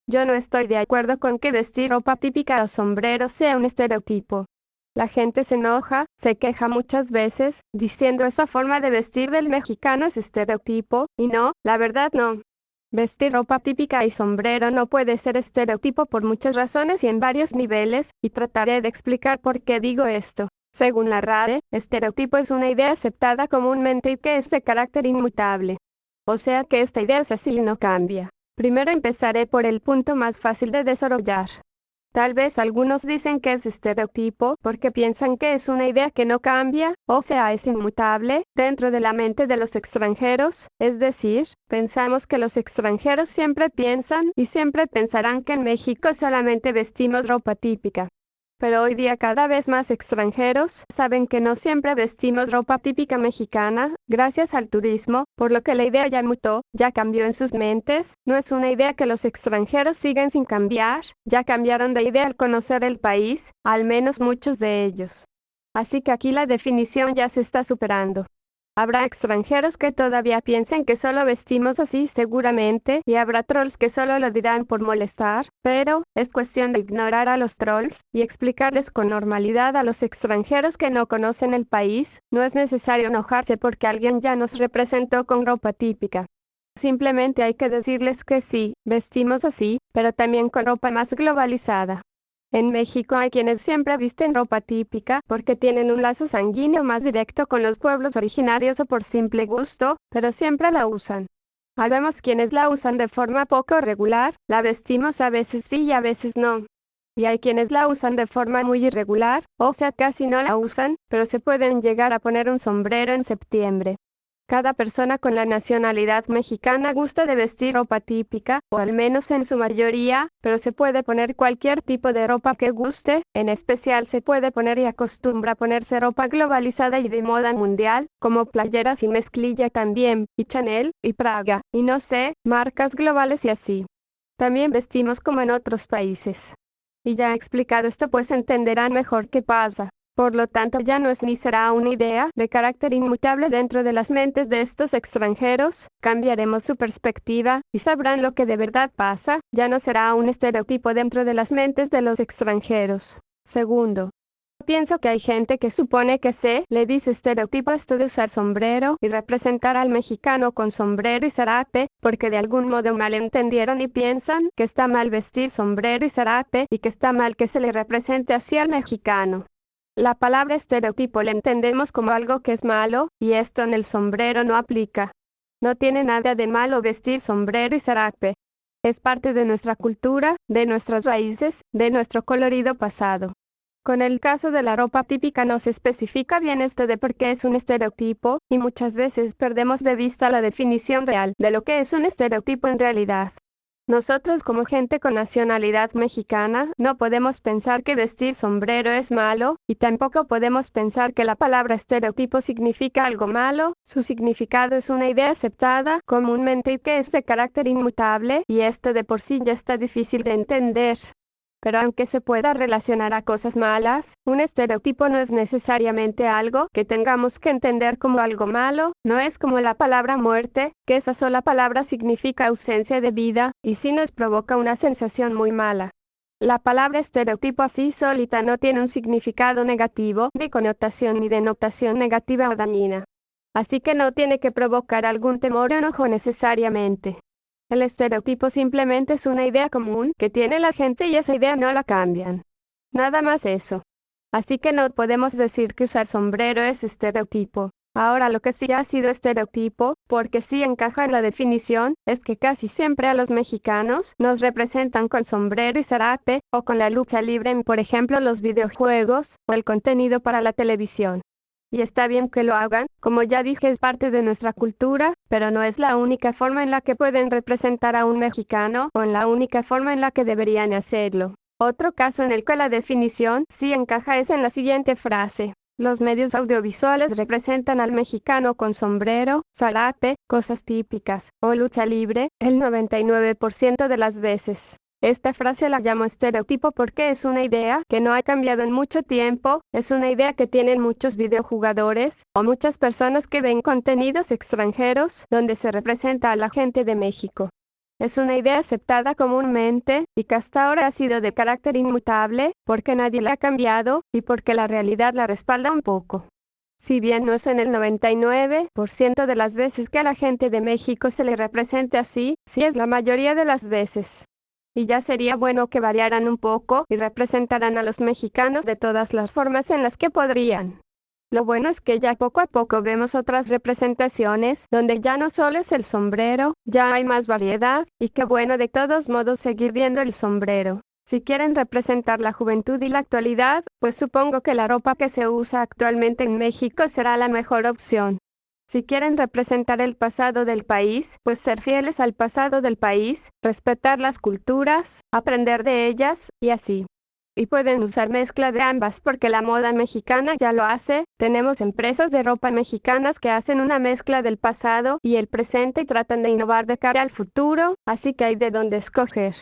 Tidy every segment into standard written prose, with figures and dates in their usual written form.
Yo no estoy de acuerdo con que vestir ropa típica o sombrero sea un estereotipo. La gente se enoja, se queja muchas veces, diciendo esa forma de vestir del mexicano es estereotipo, y no, la verdad no. Vestir ropa típica y sombrero no puede ser estereotipo por muchas razones y en varios niveles, y trataré de explicar por qué digo esto. Según la RAE, estereotipo es una idea aceptada comúnmente y que es de carácter inmutable. O sea que esta idea es así y no cambia. Primero empezaré por el punto más fácil de desarrollar. Tal vez algunos dicen que es estereotipo porque piensan que es una idea que no cambia, o sea, es inmutable, dentro de la mente de los extranjeros, es decir, pensamos que los extranjeros siempre piensan y siempre pensarán que en México solamente vestimos ropa típica. Pero hoy día cada vez más extranjeros saben que no siempre vestimos ropa típica mexicana, gracias al turismo, por lo que la idea ya mutó, ya cambió en sus mentes, no es una idea que los extranjeros siguen sin cambiar, ya cambiaron de idea al conocer el país, al menos muchos de ellos. Así que aquí la definición ya se está superando. Habrá extranjeros que todavía piensen que solo vestimos así seguramente, y habrá trolls que solo lo dirán por molestar, pero es cuestión de ignorar a los trolls y explicarles con normalidad a los extranjeros que no conocen el país. No es necesario enojarse porque alguien ya nos representó con ropa típica. Simplemente hay que decirles que sí, vestimos así, pero también con ropa más globalizada. En México hay quienes siempre visten ropa típica porque tienen un lazo sanguíneo más directo con los pueblos originarios o por simple gusto, pero siempre la usan. Habemos quienes la usan de forma poco regular, la vestimos a veces sí y a veces no. Y hay quienes la usan de forma muy irregular, o sea casi no la usan, pero se pueden llegar a poner un sombrero en septiembre. Cada persona con la nacionalidad mexicana gusta de vestir ropa típica, o al menos en su mayoría, pero se puede poner cualquier tipo de ropa que guste, en especial se puede poner y acostumbra ponerse ropa globalizada y de moda mundial, como playeras y mezclilla también, y Chanel, y Praga, y no sé, marcas globales y así. También vestimos como en otros países. Y ya he explicado esto pues entenderán mejor qué pasa. Por lo tanto, ya no es ni será una idea de carácter inmutable dentro de las mentes de estos extranjeros, cambiaremos su perspectiva, y sabrán lo que de verdad pasa, ya no será un estereotipo dentro de las mentes de los extranjeros. Segundo, pienso que hay gente que supone que se le dice estereotipo esto de usar sombrero y representar al mexicano con sombrero y zarape, porque de algún modo malentendieron y piensan que está mal vestir sombrero y zarape y que está mal que se le represente así al mexicano. La palabra estereotipo la entendemos como algo que es malo, y esto en el sombrero no aplica. No tiene nada de malo vestir sombrero y zarape. Es parte de nuestra cultura, de nuestras raíces, de nuestro colorido pasado. Con el caso de la ropa típica no se especifica bien esto de por qué es un estereotipo, y muchas veces perdemos de vista la definición real de lo que es un estereotipo en realidad. Nosotros como gente con nacionalidad mexicana no podemos pensar que vestir sombrero es malo, y tampoco podemos pensar que la palabra estereotipo significa algo malo. Su significado es una idea aceptada comúnmente y que es de carácter inmutable, y esto de por sí ya está difícil de entender. Pero aunque se pueda relacionar a cosas malas, un estereotipo no es necesariamente algo que tengamos que entender como algo malo, no es como la palabra muerte, que esa sola palabra significa ausencia de vida, y sí nos provoca una sensación muy mala. La palabra estereotipo así solita no tiene un significado negativo, ni connotación ni denotación negativa o dañina. Así que no tiene que provocar algún temor o enojo necesariamente. El estereotipo simplemente es una idea común que tiene la gente y esa idea no la cambian. Nada más eso. Así que no podemos decir que usar sombrero es estereotipo. Ahora lo que sí ha sido estereotipo, porque sí encaja en la definición, es que casi siempre a los mexicanos nos representan con sombrero y zarape, o con la lucha libre en por ejemplo los videojuegos, o el contenido para la televisión. Y está bien que lo hagan, como ya dije es parte de nuestra cultura, pero no es la única forma en la que pueden representar a un mexicano, o en la única forma en la que deberían hacerlo. Otro caso en el que la definición sí encaja es en la siguiente frase. Los medios audiovisuales representan al mexicano con sombrero, zarape, cosas típicas, o lucha libre, el 99% de las veces. Esta frase la llamo estereotipo porque es una idea que no ha cambiado en mucho tiempo, es una idea que tienen muchos videojugadores, o muchas personas que ven contenidos extranjeros, donde se representa a la gente de México. Es una idea aceptada comúnmente, y que hasta ahora ha sido de carácter inmutable, porque nadie la ha cambiado, y porque la realidad la respalda un poco. Si bien no es en el 99% de las veces que a la gente de México se le represente así, sí es la mayoría de las veces. Y ya sería bueno que variaran un poco y representaran a los mexicanos de todas las formas en las que podrían. Lo bueno es que ya poco a poco vemos otras representaciones, donde ya no solo es el sombrero, ya hay más variedad, y qué bueno de todos modos seguir viendo el sombrero. Si quieren representar la juventud y la actualidad, pues supongo que la ropa que se usa actualmente en México será la mejor opción. Si quieren representar el pasado del país, pues ser fieles al pasado del país, respetar las culturas, aprender de ellas, y así. Y pueden usar mezcla de ambas porque la moda mexicana ya lo hace. Tenemos empresas de ropa mexicanas que hacen una mezcla del pasado y el presente y tratan de innovar de cara al futuro, así que hay de dónde escoger.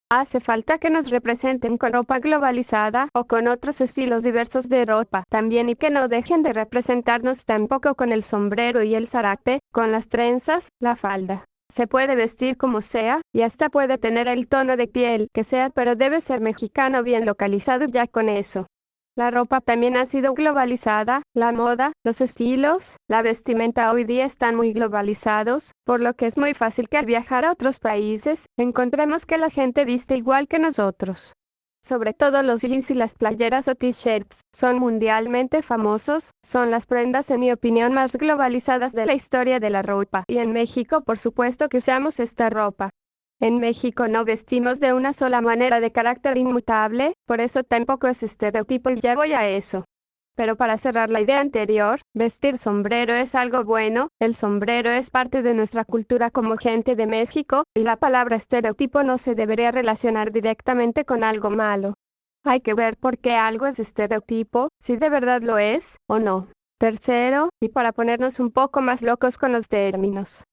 Hace falta que nos representen con ropa globalizada o con otros estilos diversos de ropa también, y que no dejen de representarnos tampoco con el sombrero y el zarape, con las trenzas, la falda. Se puede vestir como sea, y hasta puede tener el tono de piel que sea, pero debe ser mexicano bien localizado, y ya con eso. La ropa también ha sido globalizada, la moda, los estilos, la vestimenta hoy día están muy globalizados, por lo que es muy fácil que al viajar a otros países, encontremos que la gente viste igual que nosotros. Sobre todo los jeans y las playeras o t-shirts, son mundialmente famosos, son las prendas en mi opinión más globalizadas de la historia de la ropa, y en México por supuesto que usamos esta ropa. En México no vestimos de una sola manera de carácter inmutable, por eso tampoco es estereotipo y ya voy a eso. Pero para cerrar la idea anterior, vestir sombrero es algo bueno, el sombrero es parte de nuestra cultura como gente de México, y la palabra estereotipo no se debería relacionar directamente con algo malo. Hay que ver por qué algo es estereotipo, si de verdad lo es, o no. Tercero, y para ponernos un poco más locos con los términos.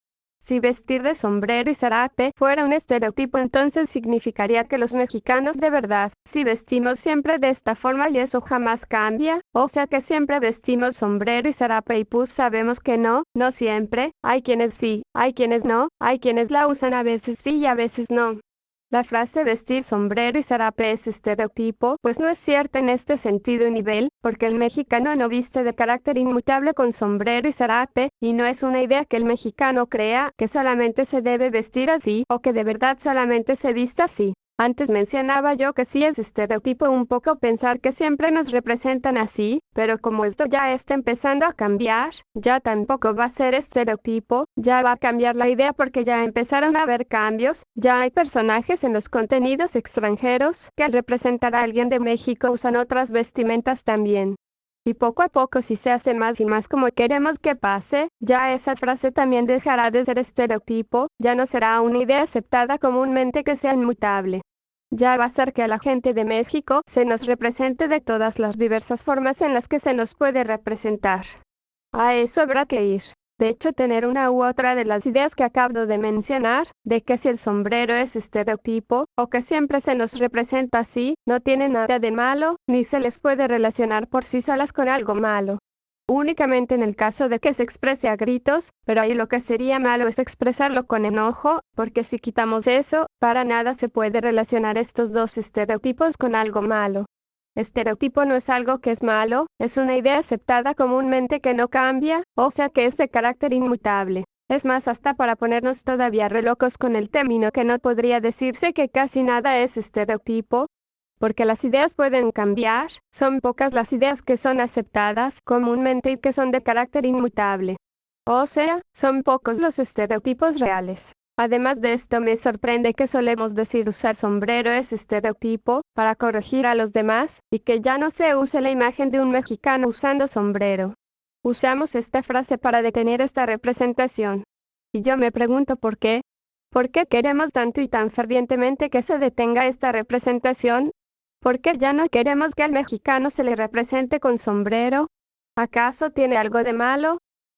Si vestir de sombrero y zarape fuera un estereotipo, entonces significaría que los mexicanos de verdad, si vestimos siempre de esta forma y eso jamás cambia, o sea que siempre vestimos sombrero y zarape y pues sabemos que no, no siempre, hay quienes sí, hay quienes no, hay quienes la usan a veces sí y a veces no. La frase vestir sombrero y zarape es estereotipo, pues no es cierta en este sentido y nivel, porque el mexicano no viste de carácter inmutable con sombrero y zarape, y no es una idea que el mexicano crea que solamente se debe vestir así, o que de verdad solamente se vista así. Antes mencionaba yo que sí es estereotipo un poco pensar que siempre nos representan así, pero como esto ya está empezando a cambiar, ya tampoco va a ser estereotipo, ya va a cambiar la idea porque ya empezaron a haber cambios, ya hay personajes en los contenidos extranjeros que al representar a alguien de México usan otras vestimentas también. Y poco a poco si se hace más y más como queremos que pase, ya esa frase también dejará de ser estereotipo, ya no será una idea aceptada comúnmente que sea inmutable. Ya va a ser que a la gente de México se nos represente de todas las diversas formas en las que se nos puede representar. A eso habrá que ir. De hecho, tener una u otra de las ideas que acabo de mencionar, de que si el sombrero es estereotipo, o que siempre se nos representa así, no tiene nada de malo, ni se les puede relacionar por sí solas con algo malo. Únicamente en el caso de que se exprese a gritos, pero ahí lo que sería malo es expresarlo con enojo, porque si quitamos eso, para nada se puede relacionar estos dos estereotipos con algo malo. Estereotipo no es algo que es malo, es una idea aceptada comúnmente que no cambia, o sea que es de carácter inmutable. Es más, hasta para ponernos todavía re locos con el término, que no podría decirse que casi nada es estereotipo, porque las ideas pueden cambiar, son pocas las ideas que son aceptadas comúnmente y que son de carácter inmutable. O sea, son pocos los estereotipos reales. Además de esto me sorprende que solemos decir usar sombrero es estereotipo, para corregir a los demás, y que ya no se use la imagen de un mexicano usando sombrero. Usamos esta frase para detener esta representación. Y yo me pregunto por qué. ¿Por qué queremos tanto y tan fervientemente que se detenga esta representación? ¿Por qué ya no queremos que al mexicano se le represente con sombrero? ¿Acaso tiene algo de malo?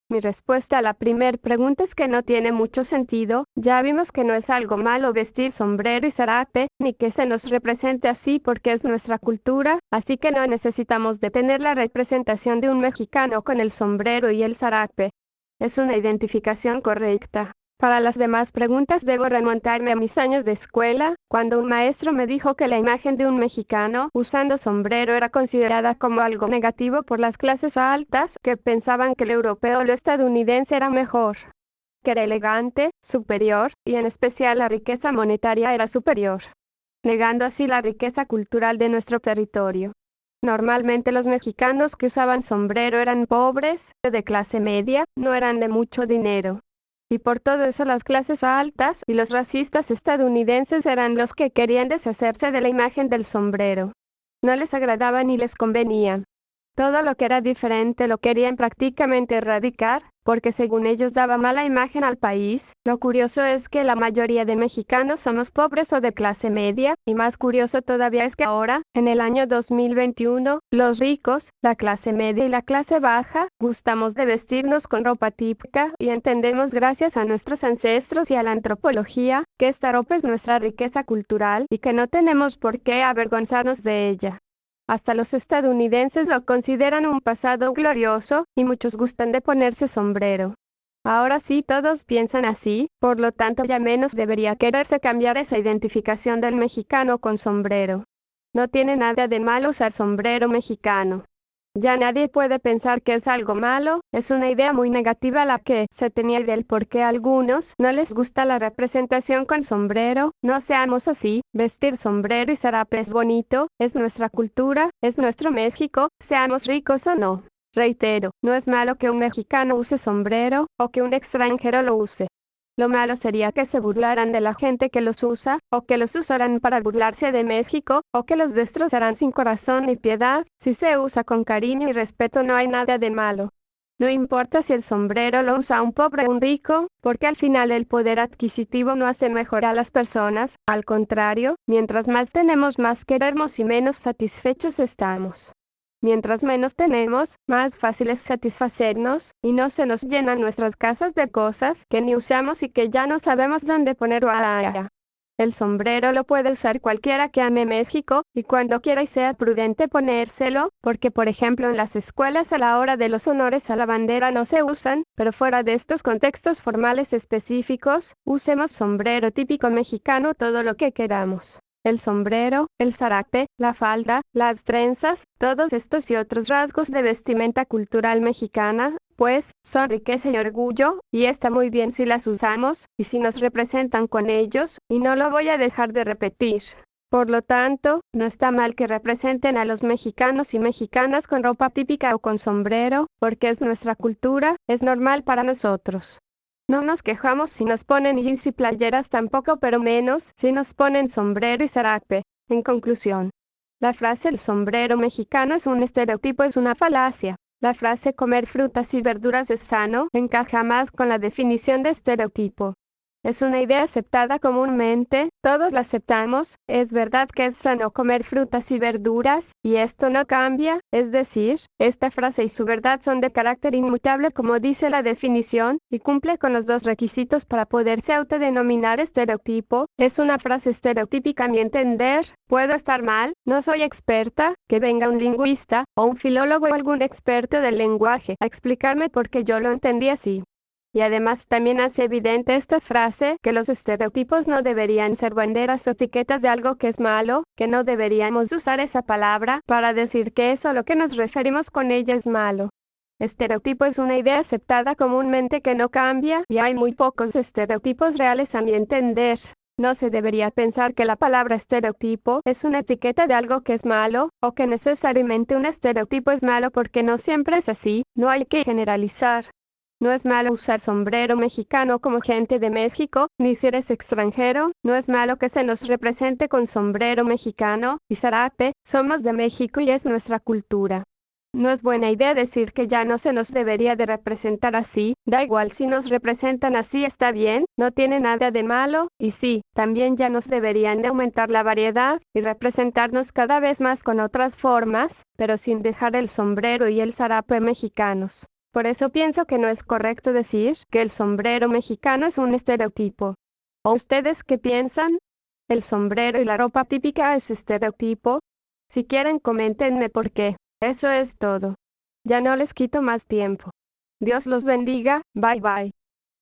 Mi respuesta a la primer pregunta es que no tiene mucho sentido. Ya vimos que no es algo malo vestir sombrero y zarape, ni que se nos represente así porque es nuestra cultura, así que no necesitamos detener la representación de un mexicano con el sombrero y el zarape. Es una identificación correcta. Para las demás preguntas debo remontarme a mis años de escuela, cuando un maestro me dijo que la imagen de un mexicano usando sombrero era considerada como algo negativo por las clases altas, que pensaban que el europeo o lo estadounidense era mejor, que era elegante, superior, y en especial la riqueza monetaria era superior, negando así la riqueza cultural de nuestro territorio. Normalmente los mexicanos que usaban sombrero eran pobres, de clase media, no eran de mucho dinero. Y por todo eso las clases altas y los racistas estadounidenses eran los que querían deshacerse de la imagen del sombrero. No les agradaba ni les convenía. Todo lo que era diferente lo querían prácticamente erradicar, porque según ellos daba mala imagen al país. Lo curioso es que la mayoría de mexicanos somos pobres o de clase media, y más curioso todavía es que ahora, en el año 2021, los ricos, la clase media y la clase baja, gustamos de vestirnos con ropa típica, y entendemos gracias a nuestros ancestros y a la antropología, que esta ropa es nuestra riqueza cultural, y que no tenemos por qué avergonzarnos de ella. Hasta los estadounidenses lo consideran un pasado glorioso, y muchos gustan de ponerse sombrero. Ahora sí todos piensan así, por lo tanto ya menos debería quererse cambiar esa identificación del mexicano con sombrero. No tiene nada de malo usar sombrero mexicano. Ya nadie puede pensar que es algo malo, es una idea muy negativa la que se tenía del por qué a algunos no les gusta la representación con sombrero. No seamos así, vestir sombrero y zarape es bonito, es nuestra cultura, es nuestro México, seamos ricos o no. Reitero, no es malo que un mexicano use sombrero, o que un extranjero lo use. Lo malo sería que se burlaran de la gente que los usa, o que los usaran para burlarse de México, o que los destrozaran sin corazón ni piedad. Si se usa con cariño y respeto no hay nada de malo. No importa si el sombrero lo usa un pobre o un rico, porque al final el poder adquisitivo no hace mejor a las personas, al contrario, mientras más tenemos más queremos y menos satisfechos estamos. Mientras menos tenemos, más fácil es satisfacernos, y no se nos llenan nuestras casas de cosas que ni usamos y que ya no sabemos dónde poner o allá. El sombrero lo puede usar cualquiera que ame México, y cuando quiera y sea prudente ponérselo, porque por ejemplo en las escuelas a la hora de los honores a la bandera no se usan, pero fuera de estos contextos formales específicos, usemos sombrero típico mexicano todo lo que queramos. El sombrero, el zarape, la falda, las trenzas, todos estos y otros rasgos de vestimenta cultural mexicana, pues, son riqueza y orgullo, y está muy bien si las usamos, y si nos representan con ellos, y no lo voy a dejar de repetir. Por lo tanto, no está mal que representen a los mexicanos y mexicanas con ropa típica o con sombrero, porque es nuestra cultura, es normal para nosotros. No nos quejamos si nos ponen jeans y playeras tampoco, pero menos si nos ponen sombrero y zarape. En conclusión, la frase el sombrero mexicano es un estereotipo, es una falacia. La frase comer frutas y verduras es sano encaja más con la definición de estereotipo. Es una idea aceptada comúnmente, todos la aceptamos, es verdad que es sano comer frutas y verduras, y esto no cambia, es decir, esta frase y su verdad son de carácter inmutable como dice la definición, y cumple con los dos requisitos para poderse autodenominar estereotipo. Es una frase estereotípica a mi entender, puedo estar mal, no soy experta, que venga un lingüista, o un filólogo o algún experto del lenguaje a explicarme por qué yo lo entendí así. Y además también hace evidente esta frase que los estereotipos no deberían ser banderas o etiquetas de algo que es malo, que no deberíamos usar esa palabra para decir que eso a lo que nos referimos con ella es malo. Estereotipo es una idea aceptada comúnmente que no cambia, y hay muy pocos estereotipos reales a mi entender. No se debería pensar que la palabra estereotipo es una etiqueta de algo que es malo, o que necesariamente un estereotipo es malo porque no siempre es así, no hay que generalizar. No es malo usar sombrero mexicano como gente de México, ni si eres extranjero, no es malo que se nos represente con sombrero mexicano y zarape, somos de México y es nuestra cultura. No es buena idea decir que ya no se nos debería de representar así, da igual si nos representan así está bien, no tiene nada de malo, y sí, también ya nos deberían de aumentar la variedad, y representarnos cada vez más con otras formas, pero sin dejar el sombrero y el zarape mexicanos. Por eso pienso que no es correcto decir que el sombrero mexicano es un estereotipo. ¿O ustedes qué piensan? ¿El sombrero y la ropa típica es estereotipo? Si quieren coméntenme por qué. Eso es todo. Ya no les quito más tiempo. Dios los bendiga, bye bye.